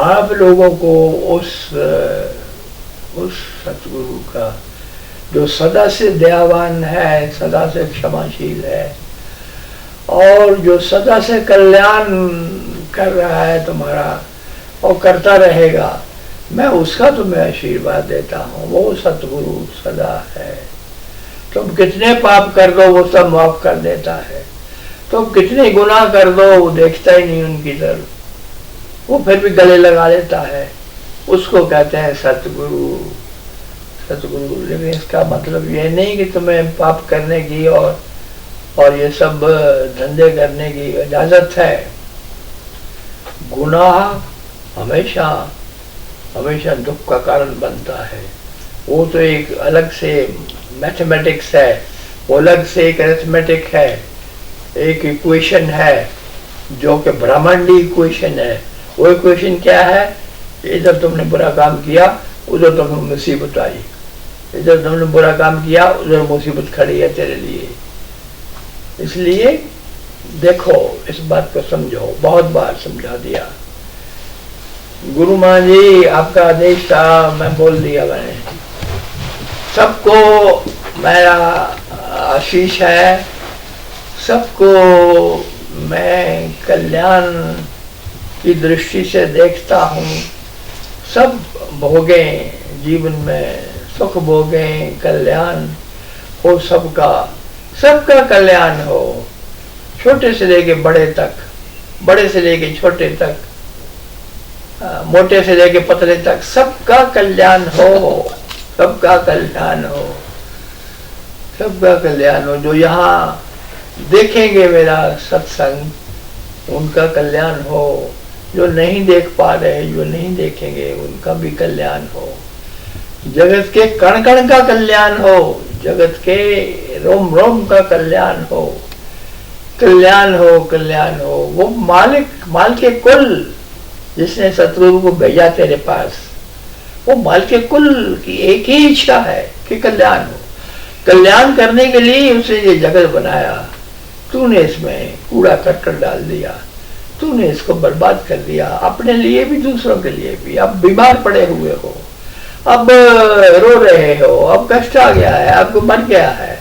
आप लोगों को उस सतगुरु का जो सदा से दयावान है, सदा से क्षमाशील है, और जो सदा से कल्याण कर रहा है तुम्हारा और करता रहेगा, मैं उसका तुम्हें आशीर्वाद देता हूँ। वो सतगुरु सदा है। तुम कितने पाप कर दो वो सब माफ कर देता है, तुम कितने गुनाह कर दो वो देखता ही नहीं उनकी तरफ, वो फिर भी गले लगा लेता है। उसको कहते हैं सतगुरु, सतगुरु। लेकिन इसका मतलब ये नहीं कि तुम्हें पाप करने की और ये सब धंधे करने की इजाजत है। गुनाह हमेशा हमेशा दुख का कारण बनता है। वो तो एक अलग से मैथमेटिक्स है, वो अलग से एक अरिथमेटिक है, एक इक्वेशन है जो कि ब्रह्मांडी इक्वेशन है। वो इक्वेशन क्या है? इधर तुमने बुरा काम किया, उधर तुम्हें मुसीबत आई, इधर तुमने बुरा काम किया, उधर मुसीबत खड़ी है तेरे लिए। इसलिए देखो, इस बात को समझो, बहुत बार समझा दिया। गुरु माँ जी आपका आदेश था, मैं बोल दिया। मैंने सबको मेरा आशीष है, सबको मैं कल्याण की दृष्टि से देखता हूँ। सब भोगें, जीवन में सुख भोगें, कल्याण हो सबका, सबका कल्याण हो, छोटे से लेके बड़े तक, बड़े से लेके छोटे तक। मोटे से लेके पतले तक सबका कल्याण हो, सबका कल्याण हो, सबका कल्याण हो। जो यहाँ देखेंगे मेरा सत्संग उनका कल्याण हो, जो नहीं देख पा रहे, जो नहीं देखेंगे उनका भी कल्याण हो। जगत के कण कण का कल्याण हो, जगत के रोम रोम का कल्याण हो, कल्याण हो, कल्याण हो। वो माल के कुल जिसने शत्रु को भेजा तेरे पास, वो माल के कुल की एक ही इच्छा है कि कल्याण हो। कल्याण करने के लिए उसने ये जगत बनाया, तूने इसमें कूड़ा करकट डाल दिया, तूने इसको बर्बाद कर दिया, अपने लिए भी दूसरों के लिए भी। अब बीमार पड़े हुए हो, अब रो रहे हो, अब कष्ट आ गया है, आपको मर गया है,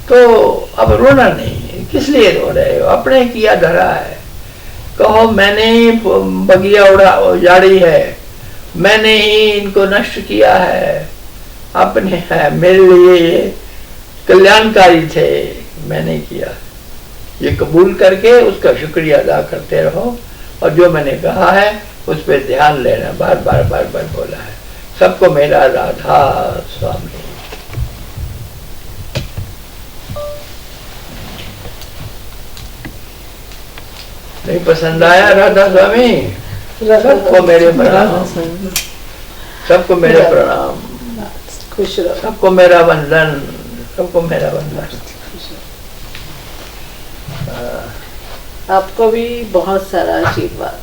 तो अब रोना नहीं, किस लिए रो रहे हो? अपने किया धरा है। कहो मैंने ही बगिया उजाड़ी है, मैंने ही इनको नष्ट किया है, अपने है, मेरे लिए ये कल्याणकारी थे, मैंने किया। ये कबूल करके उसका शुक्रिया अदा करते रहो, और जो मैंने कहा है उस पर ध्यान लेना, बार बार बार बार बोला है। सबको मेरा राधा स्वामी। नहीं पसंद आया राधा स्वामी? सबको मेरे प्रणाम, सबको मेरे प्रणाम, खुश रहो, सबको मेरा वंदन, सबको मेरा वंदन। आपको भी बहुत सारा आशीर्वाद।